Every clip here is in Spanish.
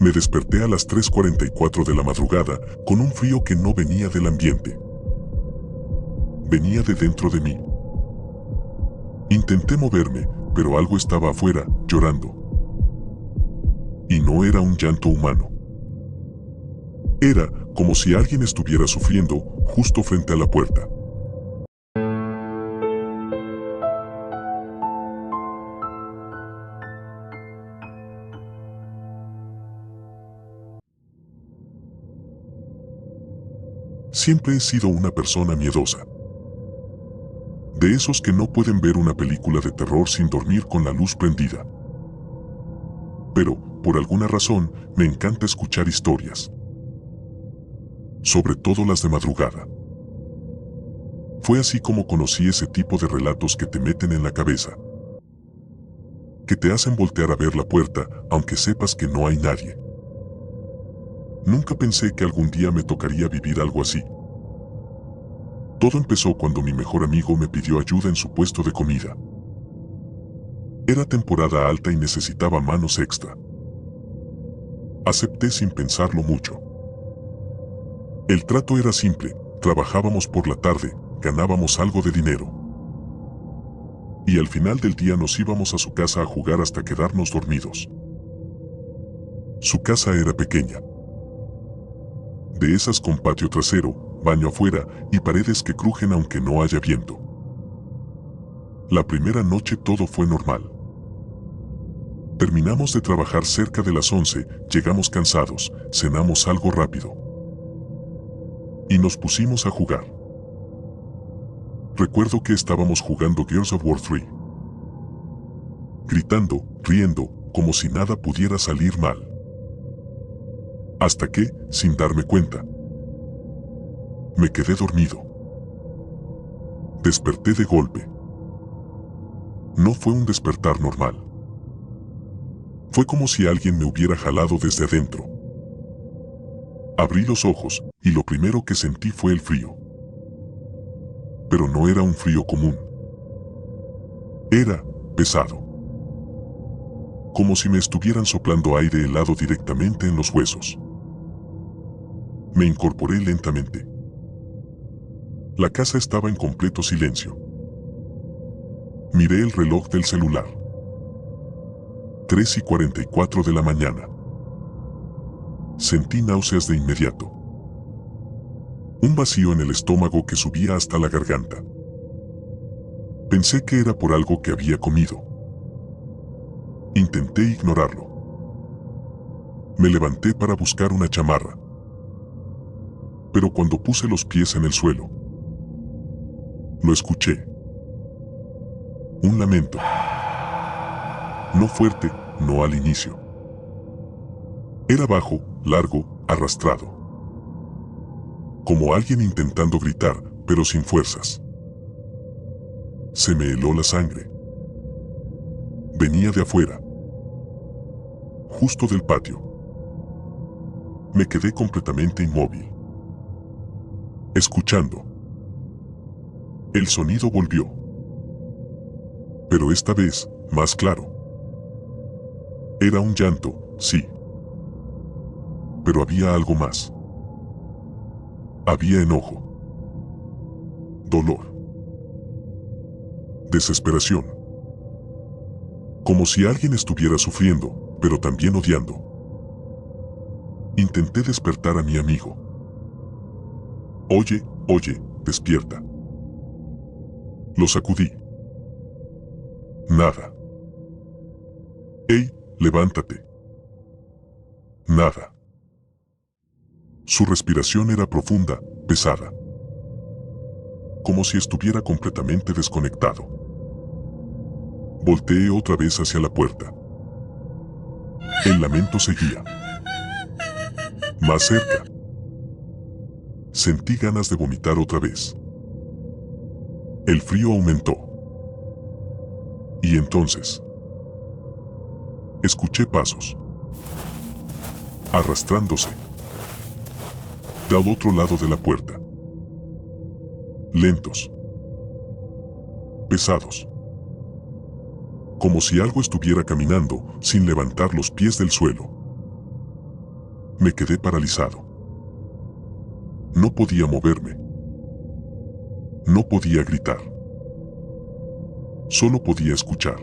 Me desperté a las 3:44 de la madrugada con un frío que no venía del ambiente. Venía de dentro de mí. Intenté moverme, pero algo estaba afuera, llorando. Y no era un llanto humano. Era como si alguien estuviera sufriendo justo frente a la puerta. Siempre he sido una persona miedosa. De esos que no pueden ver una película de terror sin dormir con la luz prendida. Pero, por alguna razón, me encanta escuchar historias. Sobre todo las de madrugada. Fue así como conocí ese tipo de relatos que te meten en la cabeza. Que te hacen voltear a ver la puerta, aunque sepas que no hay nadie. Nunca pensé que algún día me tocaría vivir algo así. Todo empezó cuando mi mejor amigo me pidió ayuda en su puesto de comida. Era temporada alta y necesitaba manos extra. Acepté sin pensarlo mucho. El trato era simple, trabajábamos por la tarde, ganábamos algo de dinero. Y al final del día nos íbamos a su casa a jugar hasta quedarnos dormidos. Su casa era pequeña. De esas con patio trasero, baño afuera y paredes que crujen aunque no haya viento. La primera noche todo fue normal. Terminamos de trabajar cerca de las 11, llegamos cansados, cenamos algo rápido. Y nos pusimos a jugar. Recuerdo que estábamos jugando Gears of War 3. Gritando, riendo, como si nada pudiera salir mal. Hasta que, sin darme cuenta, me quedé dormido. Desperté de golpe. No fue un despertar normal. Fue como si alguien me hubiera jalado desde adentro. Abrí los ojos, y lo primero que sentí fue el frío. Pero no era un frío común. Era pesado. Como si me estuvieran soplando aire helado directamente en los huesos. Me incorporé lentamente. La casa estaba en completo silencio. Miré el reloj del celular. 3:44 de la mañana. Sentí náuseas de inmediato. Un vacío en el estómago que subía hasta la garganta. Pensé que era por algo que había comido. Intenté ignorarlo. Me levanté para buscar una chamarra. Pero cuando puse los pies en el suelo, lo escuché. Un lamento. No fuerte, no al inicio. Era bajo, largo, arrastrado. Como alguien intentando gritar, pero sin fuerzas. Se me heló la sangre. Venía de afuera. Justo del patio. Me quedé completamente inmóvil. Escuchando. El sonido volvió. Pero esta vez, más claro. Era un llanto, sí. Pero había algo más. Había enojo. Dolor. Desesperación. Como si alguien estuviera sufriendo, pero también odiando. Intenté despertar a mi amigo. Oye, oye, despierta. Lo sacudí. Nada. ¡Ey, levántate! Nada. Su respiración era profunda, pesada. Como si estuviera completamente desconectado. Volteé otra vez hacia la puerta. El lamento seguía. Más cerca. Sentí ganas de vomitar otra vez. El frío aumentó. Y entonces, escuché pasos. Arrastrándose. Del otro lado de la puerta. Lentos. Pesados. Como si algo estuviera caminando, sin levantar los pies del suelo. Me quedé paralizado. No podía moverme. No podía gritar. Solo podía escuchar.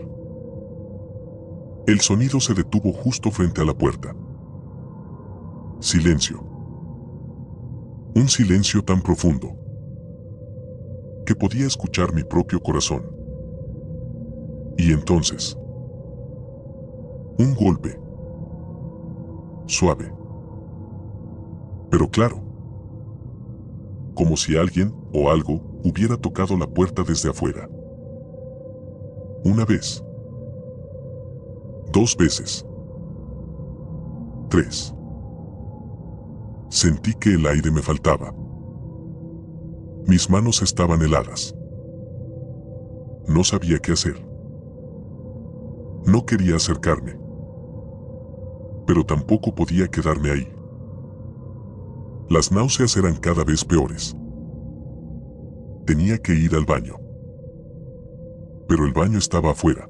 El sonido se detuvo justo frente a la puerta. Silencio. Un silencio tan profundo que podía escuchar mi propio corazón. Y entonces, un golpe. Suave. Pero claro. Como si alguien o algo hubiera tocado la puerta desde afuera. Una vez. 2 veces. 3. Sentí que el aire me faltaba. Mis manos estaban heladas. No sabía qué hacer. No quería acercarme. Pero tampoco podía quedarme ahí. Las náuseas eran cada vez peores. Tenía que ir al baño. Pero el baño estaba afuera.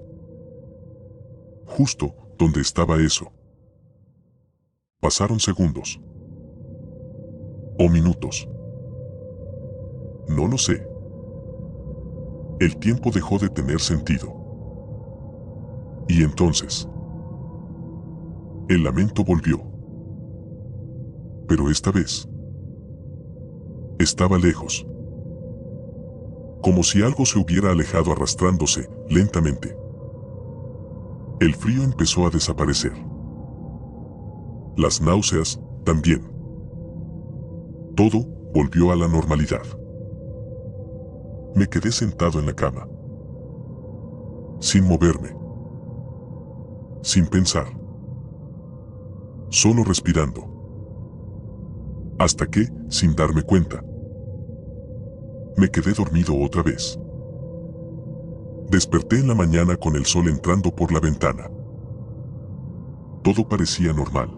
Justo donde estaba eso. Pasaron segundos. O minutos. No lo sé. El tiempo dejó de tener sentido. Y entonces, el lamento volvió. Pero esta vez, estaba lejos. Como si algo se hubiera alejado arrastrándose lentamente. El frío empezó a desaparecer. Las náuseas también. Todo volvió a la normalidad. Me quedé sentado en la cama. Sin moverme. Sin pensar. Solo respirando. Hasta que, sin darme cuenta, me quedé dormido otra vez. Desperté en la mañana con el sol entrando por la ventana. Todo parecía normal.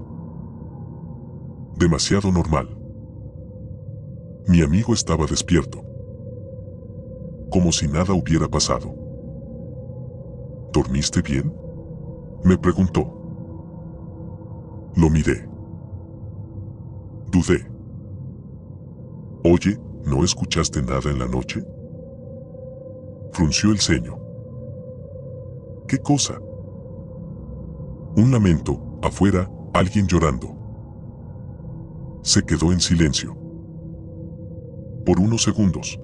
Demasiado normal. Mi amigo estaba despierto. Como si nada hubiera pasado. ¿Dormiste bien?, me preguntó. Lo miré. Dudé. Oye, ¿no escuchaste nada en la noche? Frunció el ceño. ¿Qué cosa? Un lamento, afuera, alguien llorando. Se quedó en silencio. Por unos segundos.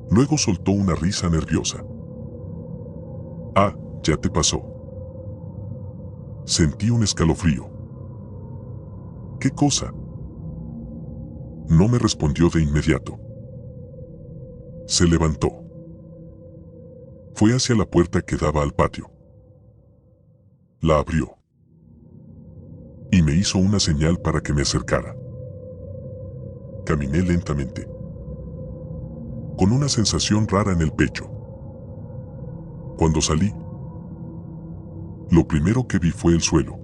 Luego soltó una risa nerviosa. Ah, ya te pasó. Sentí un escalofrío. ¿Qué cosa? No me respondió de inmediato. Se levantó. Fue hacia la puerta que daba al patio. La abrió. Y me hizo una señal para que me acercara. Caminé lentamente. Con una sensación rara en el pecho. Cuando salí, lo primero que vi fue el suelo.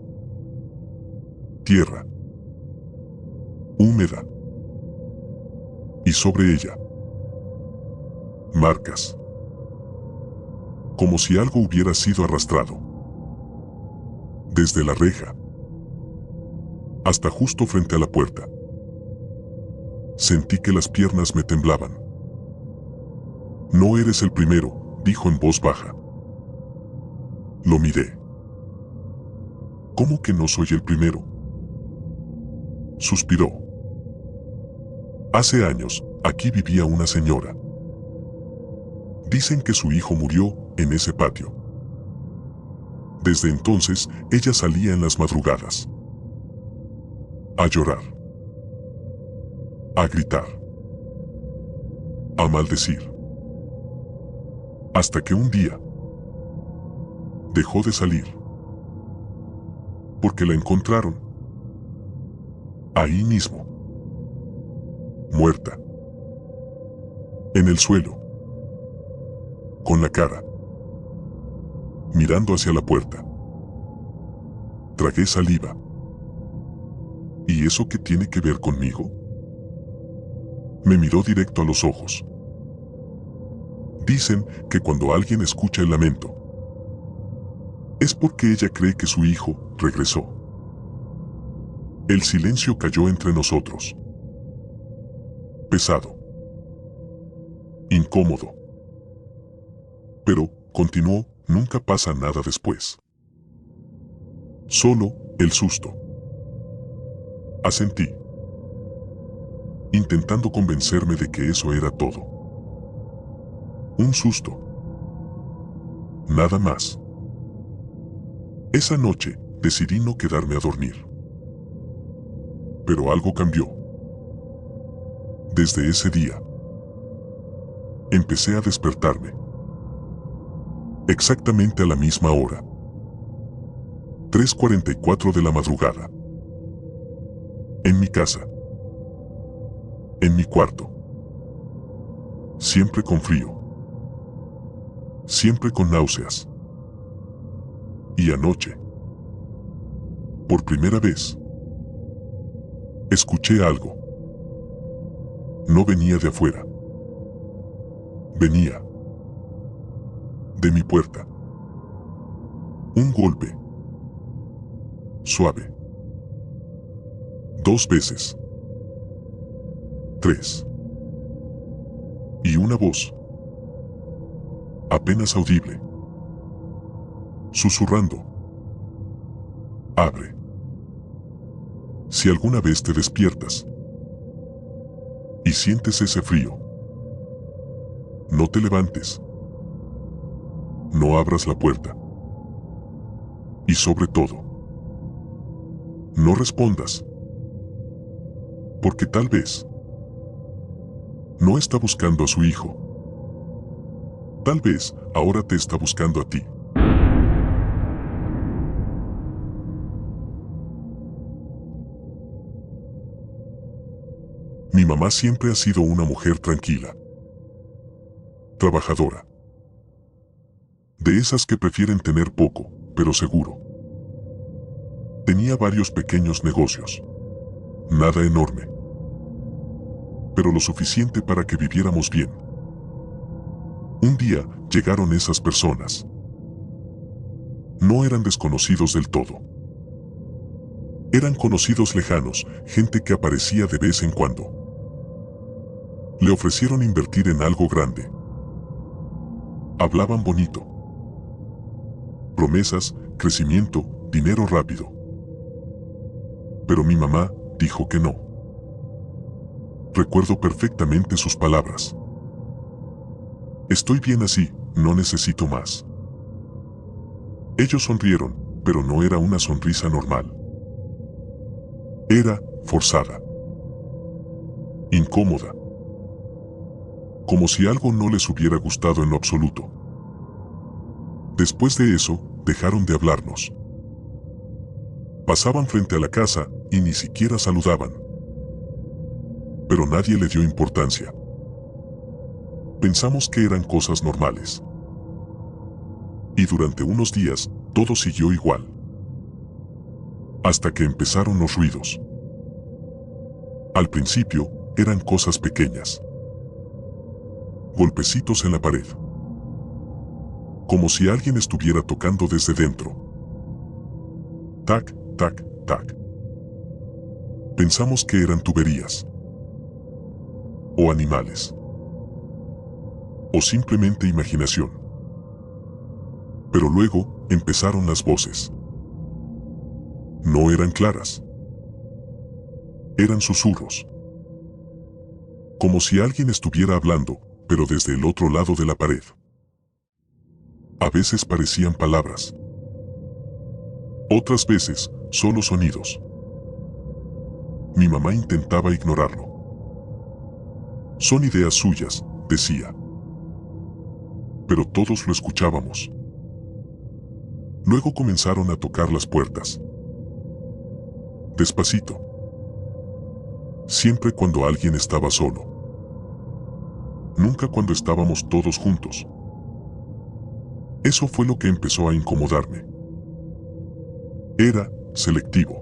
Tierra. Húmeda. Y sobre ella, marcas. Como si algo hubiera sido arrastrado. Desde la reja hasta justo frente a la puerta. Sentí que las piernas me temblaban. No eres el primero, dijo en voz baja. Lo miré. ¿Cómo que no soy el primero? Suspiró. Hace años, aquí vivía una señora. Dicen que su hijo murió en ese patio. Desde entonces, ella salía en las madrugadas. A llorar. A gritar. A maldecir. Hasta que un día dejó de salir. Porque la encontraron. Ahí mismo. Muerta. En el suelo. Con la cara mirando hacia la puerta. Tragué saliva. ¿Y eso qué tiene que ver conmigo? Me miró directo a los ojos. Dicen que cuando alguien escucha el lamento, es porque ella cree que su hijo regresó. El silencio cayó entre nosotros. Pesado. Incómodo. Pero, continuó, nunca pasa nada después. Solo, el susto. Asentí, intentando convencerme de que eso era todo. Un susto. Nada más. Esa noche, decidí no quedarme a dormir. Pero algo cambió. Desde ese día, empecé a despertarme. Exactamente a la misma hora. 3:44 de la madrugada. En mi casa. En mi cuarto. Siempre con frío. Siempre con náuseas. Y anoche, por primera vez, escuché algo. No venía de afuera. Venía de mi puerta. Un golpe. Suave. 2 veces. 3. Y una voz. Apenas audible. Susurrando. Abre. Si alguna vez te despiertas y sientes ese frío, no te levantes. No abras la puerta. Y sobre todo, no respondas. Porque tal vez no está buscando a su hijo. Tal vez ahora te está buscando a ti. Mi mamá siempre ha sido una mujer tranquila, trabajadora. De esas que prefieren tener poco, pero seguro. Tenía varios pequeños negocios. Nada enorme. Pero lo suficiente para que viviéramos bien. Un día llegaron esas personas. No eran desconocidos del todo. Eran conocidos lejanos, gente que aparecía de vez en cuando. Le ofrecieron invertir en algo grande. Hablaban bonito. Promesas, crecimiento, dinero rápido. Pero mi mamá dijo que no. Recuerdo perfectamente sus palabras. Estoy bien así, no necesito más. Ellos sonrieron, pero no era una sonrisa normal. Era forzada. Incómoda. Como si algo no les hubiera gustado en lo absoluto. Después de eso, dejaron de hablarnos. Pasaban frente a la casa y ni siquiera saludaban. Pero nadie le dio importancia. Pensamos que eran cosas normales. Y durante unos días, todo siguió igual. Hasta que empezaron los ruidos. Al principio, eran cosas pequeñas. Golpecitos en la pared. Como si alguien estuviera tocando desde dentro. Tac, tac, tac. Pensamos que eran tuberías. O animales. O simplemente imaginación. Pero luego empezaron las voces. No eran claras. Eran susurros. Como si alguien estuviera hablando, pero desde el otro lado de la pared. A veces parecían palabras. Otras veces, solo sonidos. Mi mamá intentaba ignorarlo. Son ideas suyas, decía. Pero todos lo escuchábamos. Luego comenzaron a tocar las puertas. Despacito. Siempre cuando alguien estaba solo. Nunca cuando estábamos todos juntos. Eso fue lo que empezó a incomodarme. Era selectivo.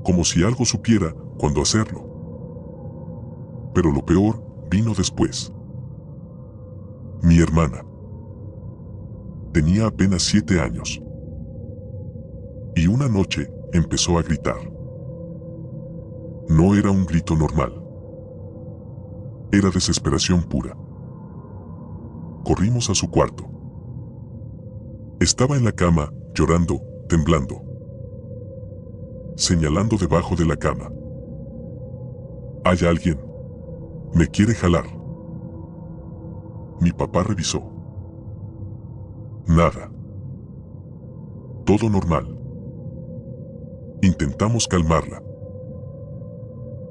Como si algo supiera cuándo hacerlo. Pero lo peor vino después. Mi hermana. Tenía apenas 7 años. Y una noche empezó a gritar. No era un grito normal. Era desesperación pura. Corrimos a su cuarto. Estaba en la cama, llorando, temblando, señalando debajo de la cama. Hay alguien. Me quiere jalar. Mi papá revisó. Nada. Todo normal. Intentamos calmarla.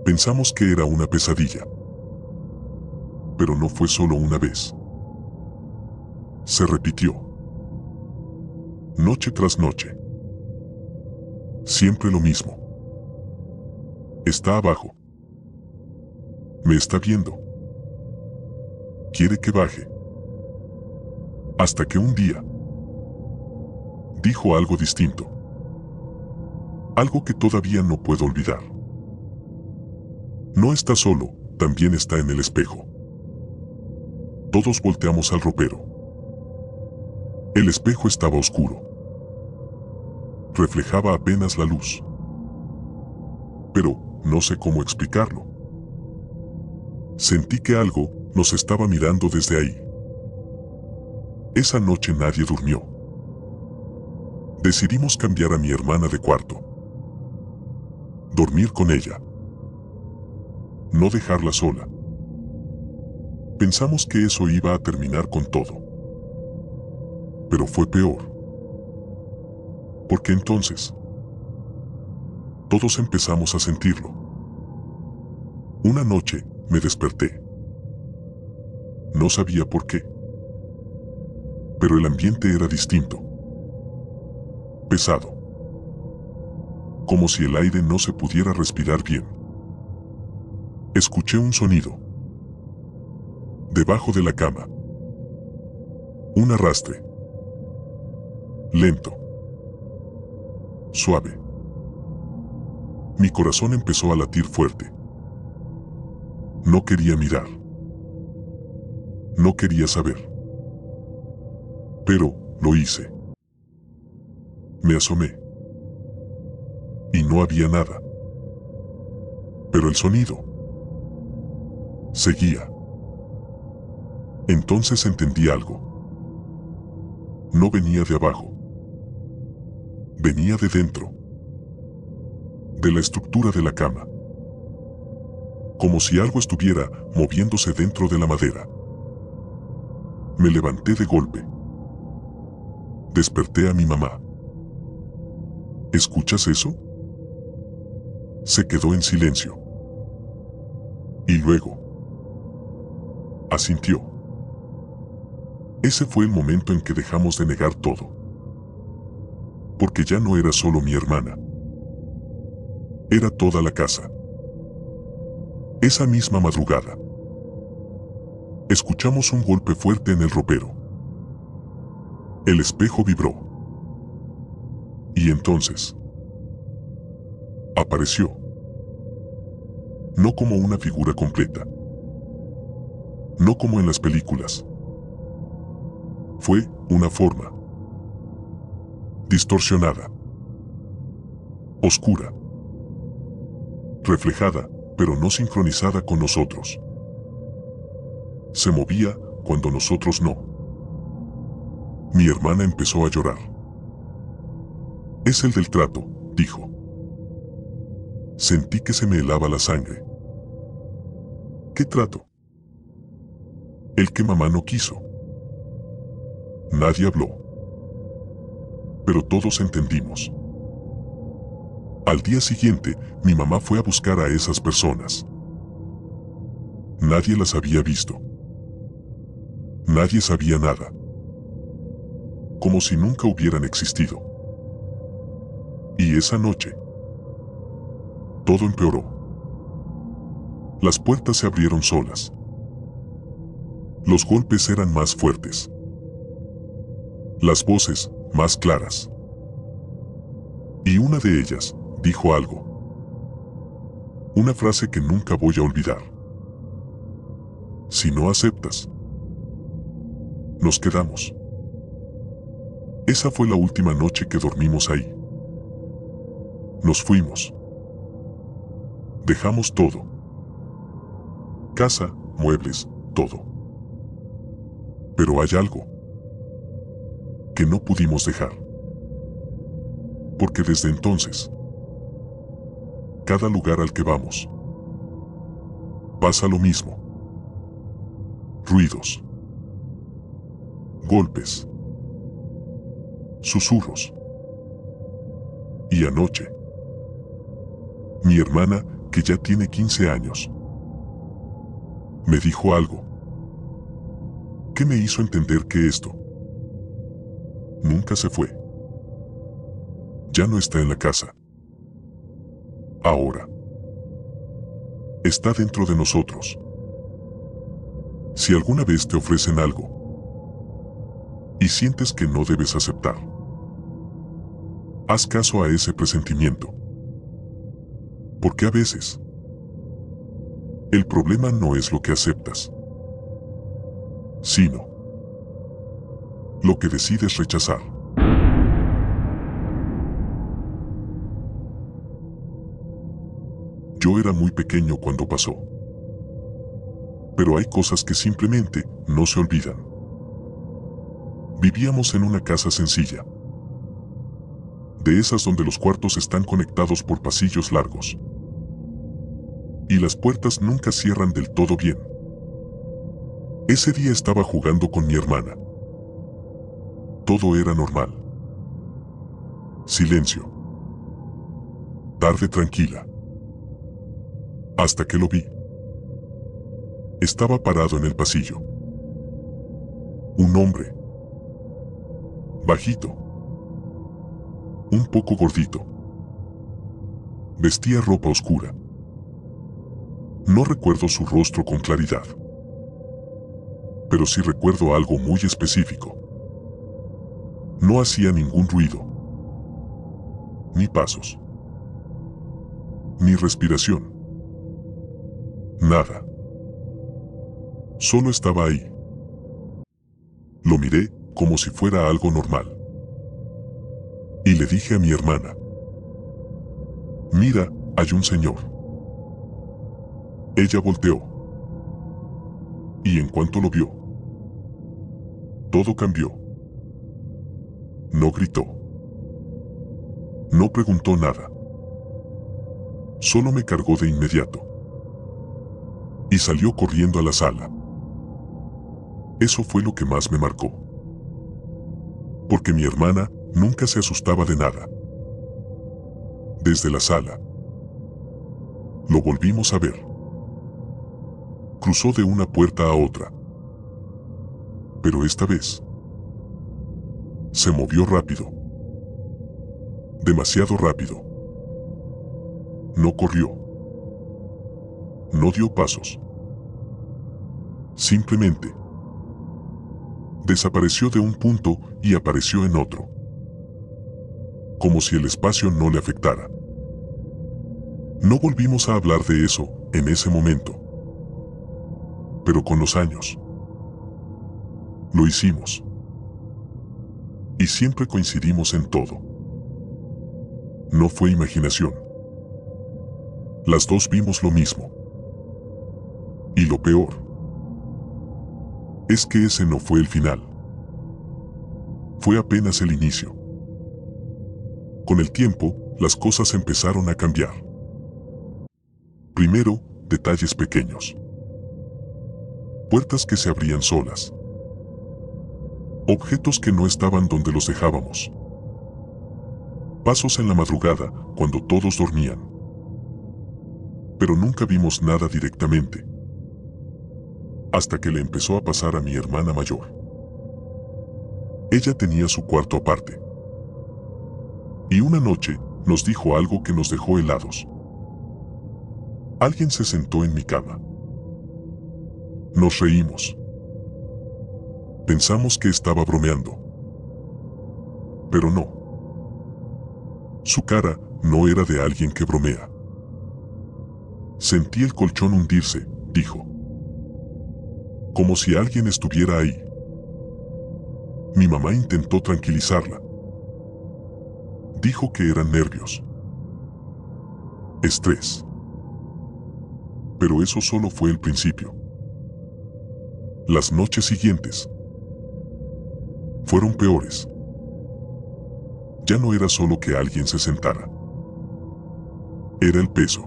Pensamos que era una pesadilla. Pero no fue solo una vez. Se repitió. Noche tras noche. Siempre lo mismo. Está abajo. Me está viendo. Quiere que baje. Hasta que un día dijo algo distinto. Algo que todavía no puedo olvidar. No está solo, también está en el espejo. Todos volteamos al ropero. El espejo estaba oscuro. Reflejaba apenas la luz. Pero no sé cómo explicarlo. Sentí que algo nos estaba mirando desde ahí. Esa noche nadie durmió. Decidimos cambiar a mi hermana de cuarto. Dormir con ella. No dejarla sola. Pensamos que eso iba a terminar con todo. Pero fue peor. Porque entonces todos empezamos a sentirlo. Una noche me desperté. No sabía por qué. Pero el ambiente era distinto. Pesado. Como si el aire no se pudiera respirar bien. Escuché un sonido. Debajo de la cama. Un arrastre. Lento. Suave. Mi corazón empezó a latir fuerte. No quería mirar. No quería saber. Pero lo hice. Me asomé. Y no había nada. Pero el sonido seguía. Entonces entendí algo. No venía de abajo. Venía de dentro. De la estructura de la cama. Como si algo estuviera moviéndose dentro de la madera. Me levanté de golpe. Desperté a mi mamá. ¿Escuchas eso? Se quedó en silencio. Y luego asintió. Ese fue el momento en que dejamos de negar todo. Porque ya no era solo mi hermana. Era toda la casa. Esa misma madrugada, escuchamos un golpe fuerte en el ropero. El espejo vibró. Y entonces apareció. No como una figura completa. No como en las películas. Fue una forma. Distorsionada. Oscura. Reflejada, pero no sincronizada con nosotros. Se movía cuando nosotros no. Mi hermana empezó a llorar. Es el del trato, dijo. Sentí que se me helaba la sangre. ¿Qué trato? El que mamá no quiso. Nadie habló. Pero todos entendimos. Al día siguiente, mi mamá fue a buscar a esas personas. Nadie las había visto. Nadie sabía nada. Como si nunca hubieran existido. Y esa noche, todo empeoró. Las puertas se abrieron solas. Los golpes eran más fuertes. Las voces, más claras. Y una de ellas, dijo algo. Una frase que nunca voy a olvidar. Si no aceptas, nos quedamos. Esa fue la última noche que dormimos ahí. Nos fuimos. Dejamos todo. Casa, muebles, todo. Pero hay algo que no pudimos dejar. Porque desde entonces, cada lugar al que vamos, pasa lo mismo. Ruidos. Golpes. Susurros. Y anoche, mi hermana, que ya tiene 15 años, me dijo algo que me hizo entender que esto nunca se fue. Ya no está en la casa. Ahora está dentro de nosotros. Si alguna vez te ofrecen algo y sientes que no debes aceptar, haz caso a ese presentimiento. Porque a veces, el problema no es lo que aceptas, sino lo que decides rechazar. Yo era muy pequeño cuando pasó. Pero hay cosas que simplemente no se olvidan. Vivíamos en una casa sencilla. De esas donde los cuartos están conectados por pasillos largos. Y las puertas nunca cierran del todo bien. Ese día estaba jugando con mi hermana. Todo era normal. Silencio. Tarde tranquila. Hasta que lo vi. Estaba parado en el pasillo. Un hombre. Bajito. Un poco gordito. Vestía ropa oscura. No recuerdo su rostro con claridad. Pero sí recuerdo algo muy específico. No hacía ningún ruido. Ni pasos. Ni respiración. Nada. Solo estaba ahí. Lo miré como si fuera algo normal. Y le dije a mi hermana: mira, hay un señor. Ella volteó. Y en cuanto lo vio, todo cambió. No gritó. No preguntó nada. Solo me cargó de inmediato. Y salió corriendo a la sala. Eso fue lo que más me marcó. Porque mi hermana nunca se asustaba de nada. Desde la sala, lo volvimos a ver. Cruzó de una puerta a otra. Pero esta vez, se movió rápido. Demasiado rápido. No corrió. No dio pasos. Simplemente desapareció de un punto y apareció en otro. Como si el espacio no le afectara. No volvimos a hablar de eso en ese momento. Pero con los años, lo hicimos. Y siempre coincidimos en todo. No fue imaginación. Las dos vimos lo mismo. Y lo peor es que ese no fue el final. Fue apenas el inicio. Con el tiempo, las cosas empezaron a cambiar. Primero, detalles pequeños. Puertas que se abrían solas. Objetos que no estaban donde los dejábamos. Pasos en la madrugada, cuando todos dormían. Pero nunca vimos nada directamente. Hasta que le empezó a pasar a mi hermana mayor. Ella tenía su cuarto aparte. Y una noche, nos dijo algo que nos dejó helados. Alguien se sentó en mi cama. Nos reímos. Pensamos que estaba bromeando. Pero no. Su cara no era de alguien que bromea. Sentí el colchón hundirse, dijo. Como si alguien estuviera ahí. Mi mamá intentó tranquilizarla. Dijo que eran nervios. estrés. Pero eso solo fue el principio. Las noches siguientes fueron peores. Ya no era solo que alguien se sentara. Era el peso.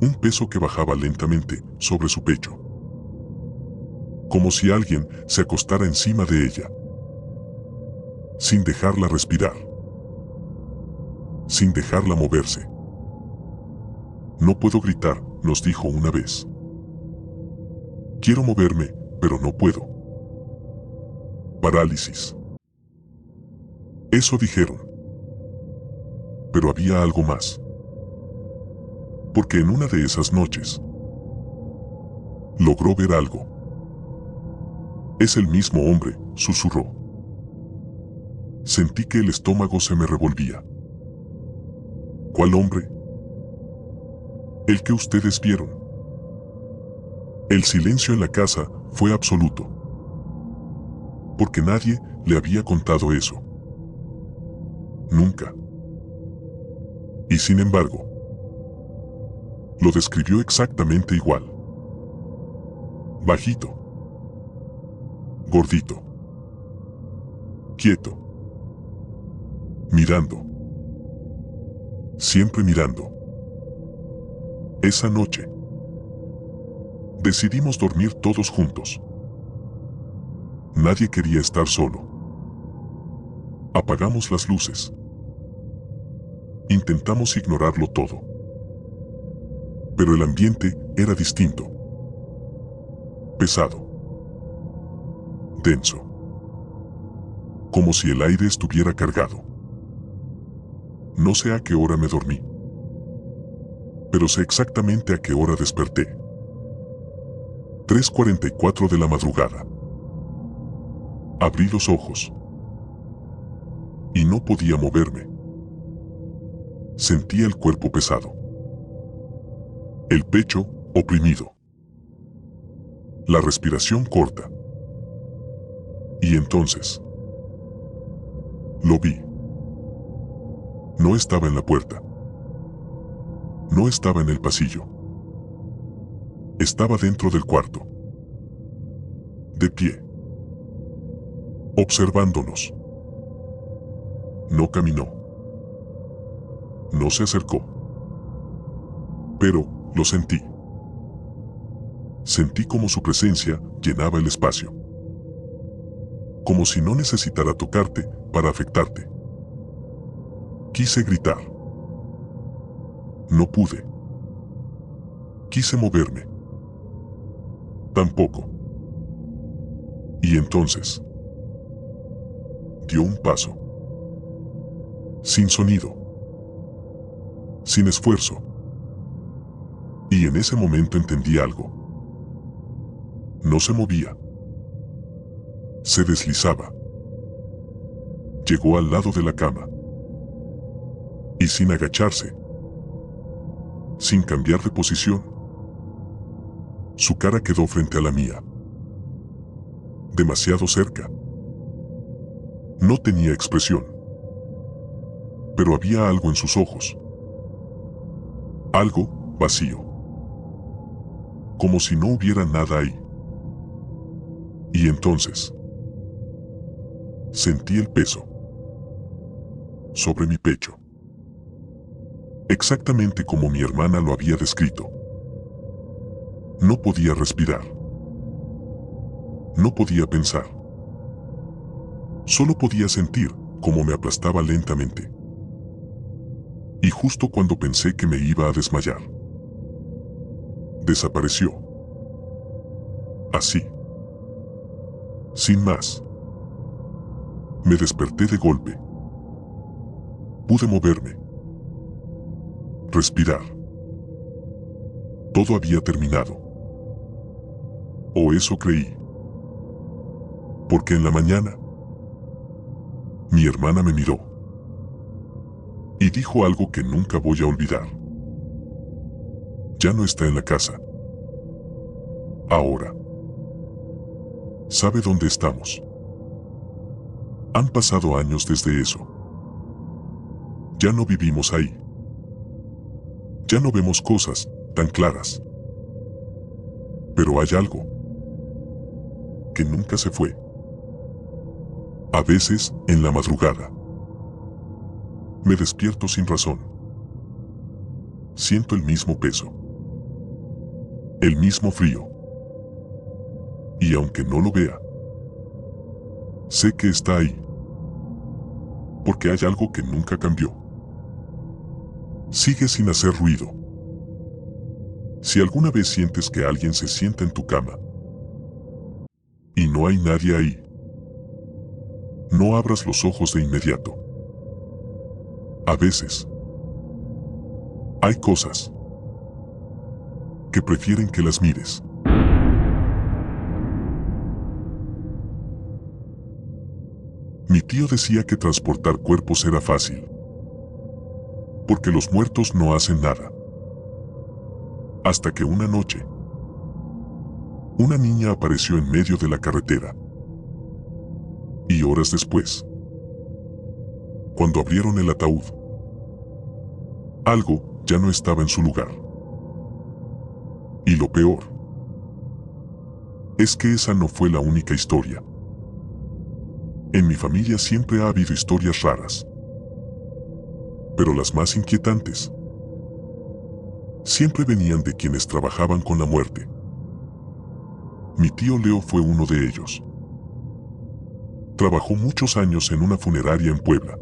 Un peso que bajaba lentamente sobre su pecho. Como si alguien se acostara encima de ella. Sin dejarla respirar. Sin dejarla moverse. No puedo gritar, nos dijo una vez. Quiero moverme, pero no puedo. Parálisis. Eso dijeron. Pero había algo más. Porque en una de esas noches logró ver algo. Es el mismo hombre, susurró. Sentí que el estómago se me revolvía. ¿Cuál hombre? El que ustedes vieron. El silencio en la casa fue absoluto. Porque nadie le había contado eso. Nunca. Y sin embargo, lo describió exactamente igual. Bajito. Gordito. Quieto. Mirando. Siempre mirando. Esa noche decidimos dormir todos juntos. Nadie quería estar solo. Apagamos las luces. Intentamos ignorarlo todo. Pero el ambiente era distinto. Pesado. Denso. Como si el aire estuviera cargado. No sé a qué hora me dormí. Pero sé exactamente a qué hora desperté. 3:44 de la madrugada. Abrí los ojos. Y no podía moverme. Sentía el cuerpo pesado. El pecho oprimido. La respiración corta. Y entonces lo vi. No estaba en la puerta. No estaba en el pasillo. Estaba dentro del cuarto. De pie. Observándonos. No caminó. No se acercó. Pero lo sentí. Sentí como su presencia llenaba el espacio. Como si no necesitara tocarte para afectarte. Quise gritar. No pude. Quise moverme. Tampoco. Y entonces dio un paso. Sin sonido. Sin esfuerzo. Y en ese momento entendí algo. No se movía. Se deslizaba. Llegó al lado de la cama. Y sin agacharse. Sin cambiar de posición. Su cara quedó frente a la mía. Demasiado cerca. No tenía expresión. Pero había algo en sus ojos. Algo vacío. Como si no hubiera nada ahí. Y entonces sentí el peso sobre mi pecho. Exactamente como mi hermana lo había descrito. No podía respirar. No podía pensar. Solo podía sentir cómo me aplastaba lentamente. Y justo cuando pensé que me iba a desmayar, desapareció. Así. Sin más. Me desperté de golpe. Pude moverme. Respirar. Todo había terminado. O eso creí. Porque en la mañana, mi hermana me miró. Y dijo algo que nunca voy a olvidar. Ya no está en la casa. Ahora. ¿Sabe dónde estamos? Han pasado años desde eso. Ya no vivimos ahí. Ya no vemos cosas tan claras. Pero hay algo que nunca se fue. A veces, en la madrugada, me despierto sin razón. Siento el mismo peso, el mismo frío. Y aunque no lo vea, sé que está ahí. Porque hay algo que nunca cambió. Sigue sin hacer ruido. Si alguna vez sientes que alguien se sienta en tu cama y no hay nadie ahí, no abras los ojos de inmediato. A veces, hay cosas que prefieren que las mires. Mi tío decía que transportar cuerpos era fácil, porque los muertos no hacen nada. Hasta que una noche, una niña apareció en medio de la carretera. Y horas después, cuando abrieron el ataúd, algo ya no estaba en su lugar. Y lo peor es que esa no fue la única historia. En mi familia siempre ha habido historias raras, pero las más inquietantes siempre venían de quienes trabajaban con la muerte. Mi tío Leo fue uno de ellos. Trabajó muchos años en una funeraria en Puebla,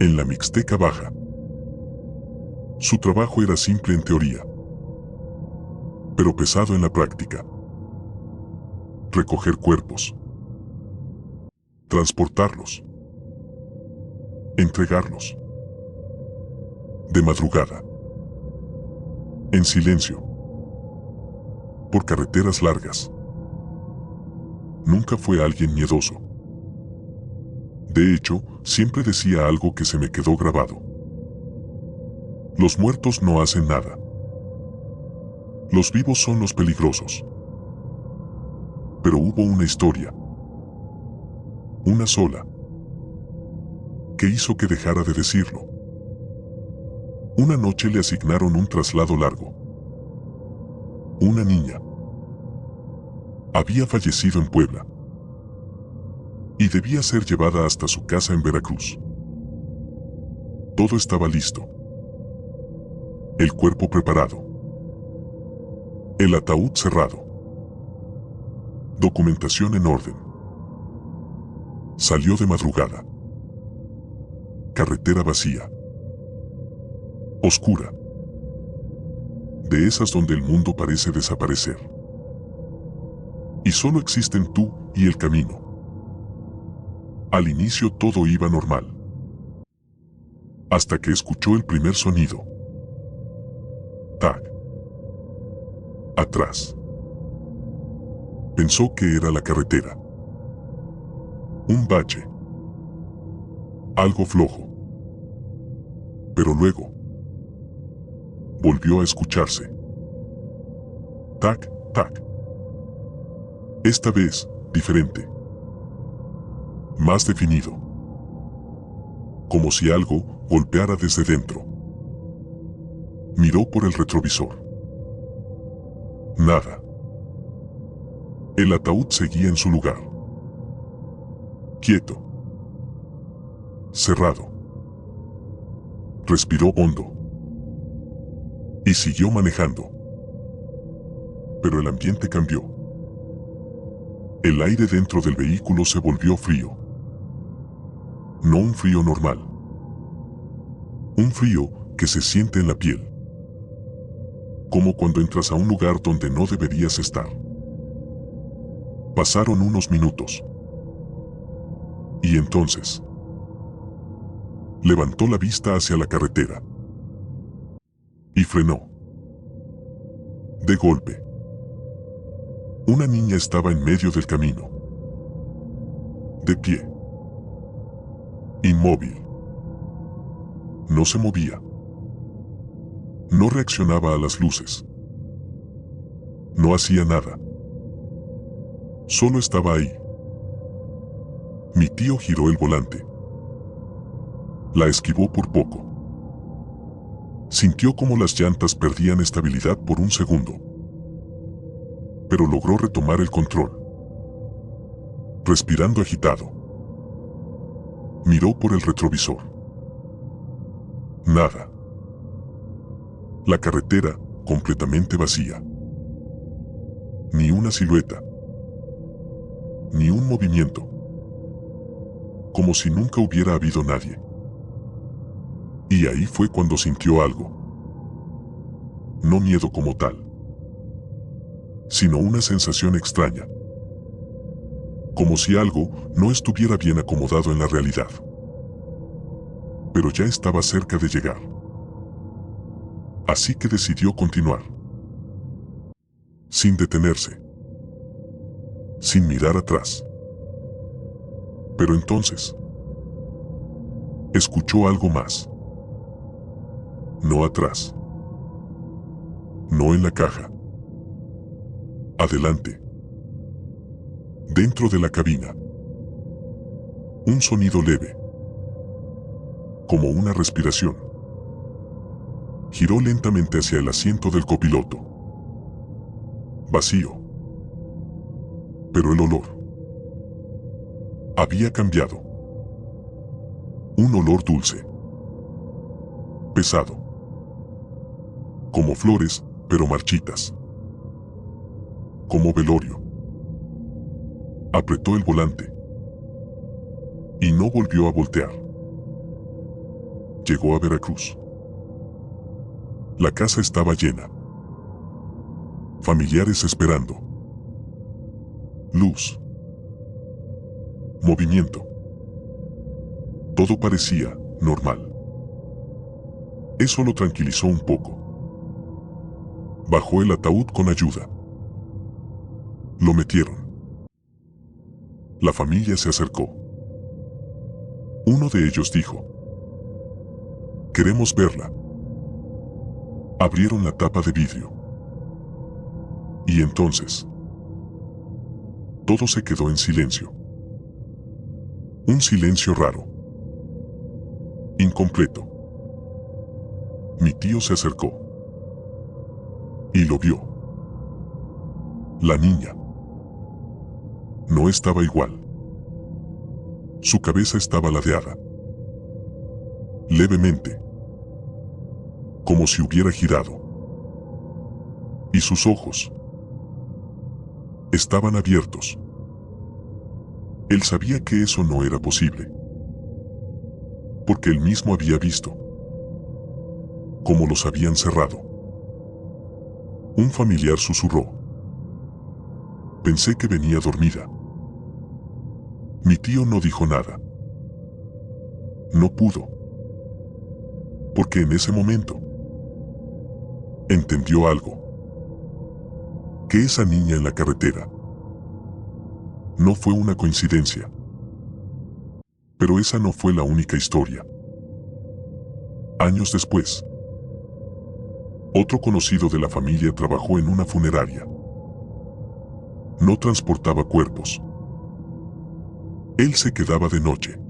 en la Mixteca Baja. Su trabajo era simple en teoría, pero pesado en la práctica. Recoger cuerpos, transportarlos, entregarlos. De madrugada, en silencio, por carreteras largas. Nunca fue alguien miedoso. De hecho, siempre decía algo que se me quedó grabado. Los muertos no hacen nada. Los vivos son los peligrosos. Pero hubo una historia, una sola, que hizo que dejara de decirlo. Una noche le asignaron un traslado largo. Una niña había fallecido en Puebla y debía ser llevada hasta su casa en Veracruz. Todo estaba listo. El cuerpo preparado. El ataúd cerrado. Documentación en orden. Salió de madrugada. Carretera vacía. Oscura. De esas donde el mundo parece desaparecer. Y solo existen tú y el camino. Al inicio todo iba normal. Hasta que escuchó el primer sonido. Tac. Atrás. Pensó que era la carretera. Un bache. Algo flojo. Pero luego volvió a escucharse. Tac, tac. Esta vez, diferente. Más definido. Como si algo golpeara desde dentro. Miró por el retrovisor. Nada. El ataúd seguía en su lugar. Quieto. Cerrado. Respiró hondo. Y siguió manejando. Pero el ambiente cambió. El aire dentro del vehículo se volvió frío. No un frío normal. Un frío que se siente en la piel. Como cuando entras a un lugar donde no deberías estar. Pasaron unos minutos. Y entonces levantó la vista hacia la carretera. Y frenó. De golpe. Una niña estaba en medio del camino. De pie. Inmóvil. No se movía. No reaccionaba a las luces. No hacía nada. Solo estaba ahí. Mi tío giró el volante. La esquivó por poco. Sintió como las llantas perdían estabilidad por un segundo, pero logró retomar el control. Respirando agitado, miró por el retrovisor. Nada. La carretera, completamente vacía. Ni una silueta. Ni un movimiento. Como si nunca hubiera habido nadie. Y ahí fue cuando sintió algo. No miedo como tal, sino una sensación extraña. Como si algo no estuviera bien acomodado en la realidad. Pero ya estaba cerca de llegar. Así que decidió continuar. Sin detenerse. Sin mirar atrás. Pero entonces escuchó algo más. No atrás. No en la caja. Adelante. Dentro de la cabina. Un sonido leve. Como una respiración. Giró lentamente hacia el asiento del copiloto. Vacío. Pero el olor había cambiado. Un olor dulce. Pesado. Como flores, pero marchitas. Como velorio. Apretó el volante. Y no volvió a voltear. Llegó a Veracruz. La casa estaba llena. Familiares esperando. Luz. Movimiento. Todo parecía normal. Eso lo tranquilizó un poco. Bajó el ataúd con ayuda. Lo metieron. La familia se acercó. Uno de ellos dijo: "Queremos verla". Abrieron la tapa de vidrio. Y entonces, todo se quedó en silencio. Un silencio raro. Incompleto. Mi tío se acercó. Y lo vio. La niña no estaba igual. Su cabeza estaba ladeada. Levemente. Como si hubiera girado. Y sus ojos estaban abiertos. Él sabía que eso no era posible. Porque él mismo había visto cómo los habían cerrado. Un familiar susurró: "Pensé que venía dormida". Mi tío no dijo nada. No pudo. Porque en ese momento entendió algo. Que esa niña en la carretera no fue una coincidencia. Pero esa no fue la única historia. Años después, otro conocido de la familia trabajó en una funeraria. No transportaba cuerpos. Él se quedaba de noche.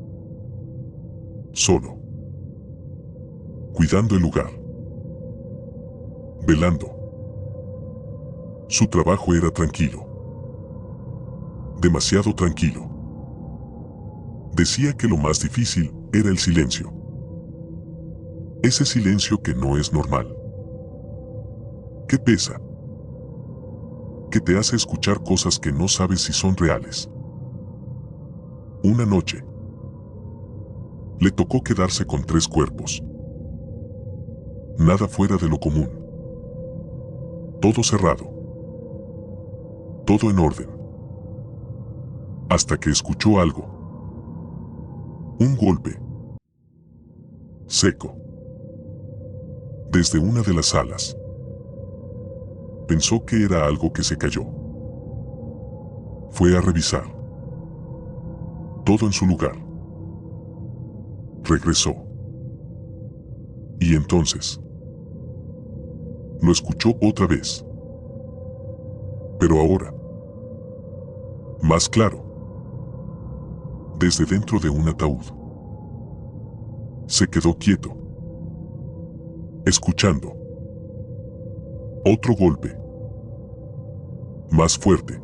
Solo. Cuidando el lugar. Velando. Su trabajo era tranquilo. Demasiado tranquilo. Decía que lo más difícil era el silencio. Ese silencio que no es normal. Que pesa. Que te hace escuchar cosas que no sabes si son reales. Una noche, le tocó quedarse con 3 cuerpos. Nada fuera de lo común. Todo cerrado. Todo en orden. Hasta que escuchó algo. Un golpe. Seco. Desde una de las salas. Pensó que era algo que se cayó. Fue a revisar. Todo en su lugar. Regresó. Y entonces lo escuchó otra vez. Pero ahora, más claro. Desde dentro de un ataúd. Se quedó quieto. escuchando. Otro golpe. Más fuerte.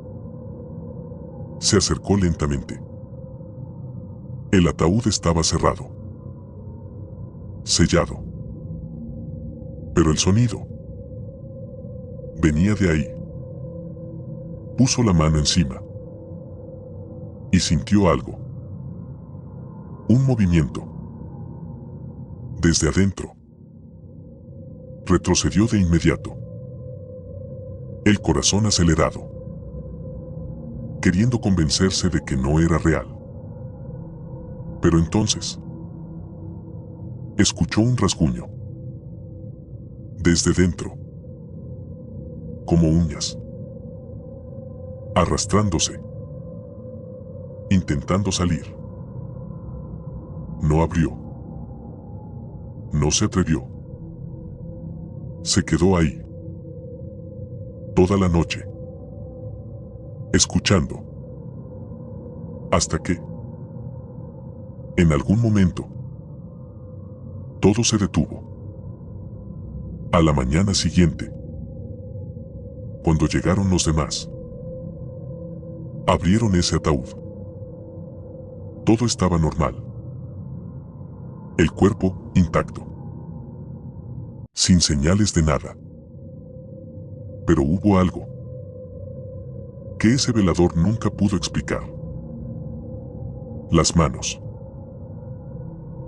Se acercó lentamente. El ataúd estaba cerrado. Sellado. Pero el sonido venía de ahí. Puso la mano encima y sintió algo. Un movimiento. Desde adentro. Retrocedió de inmediato. El corazón acelerado, queriendo convencerse de que no era real. Pero entonces, escuchó un rasguño. Desde dentro. Como uñas. Arrastrándose. Intentando salir. No abrió. No se atrevió. Se quedó ahí. Toda la noche. Escuchando. Hasta que, en algún momento, todo se detuvo. A la mañana siguiente, cuando llegaron los demás, abrieron ese ataúd. Todo estaba normal. El cuerpo intacto. Sin señales de nada. Pero hubo algo que ese velador nunca pudo explicar. Las manos.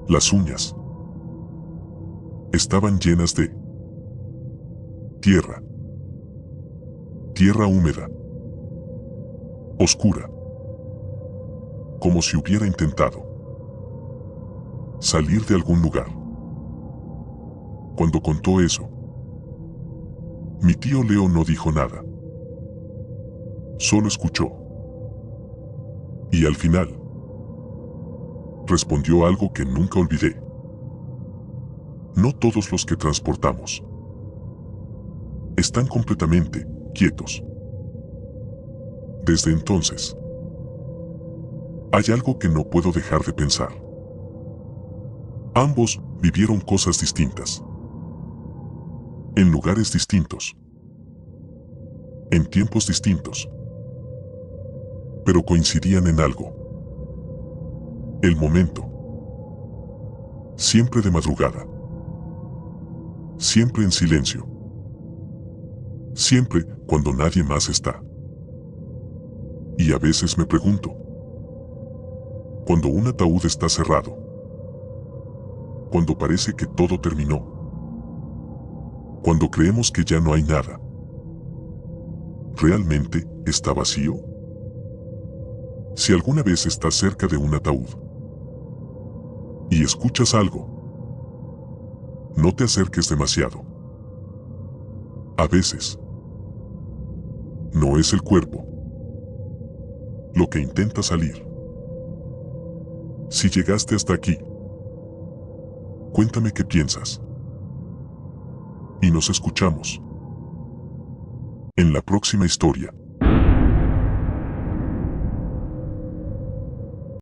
Las uñas. Estaban llenas de tierra. Tierra húmeda. Oscura. Como si hubiera intentado salir de algún lugar. Cuando contó eso, mi tío Leo no dijo nada. Solo escuchó. Y al final, respondió algo que nunca olvidé. No todos los que transportamos están completamente quietos. Desde entonces, hay algo que no puedo dejar de pensar. Ambos vivieron cosas distintas. En lugares distintos. En tiempos distintos. Pero coincidían en algo. El momento. Siempre de madrugada. Siempre en silencio. Siempre cuando nadie más está. Y a veces me pregunto, cuando un ataúd está cerrado, cuando parece que todo terminó, cuando creemos que ya no hay nada, ¿realmente está vacío? Si alguna vez estás cerca de un ataúd y escuchas algo, no te acerques demasiado. A veces, no es el cuerpo lo que intenta salir. Si llegaste hasta aquí, cuéntame qué piensas. Y nos escuchamos en la próxima historia.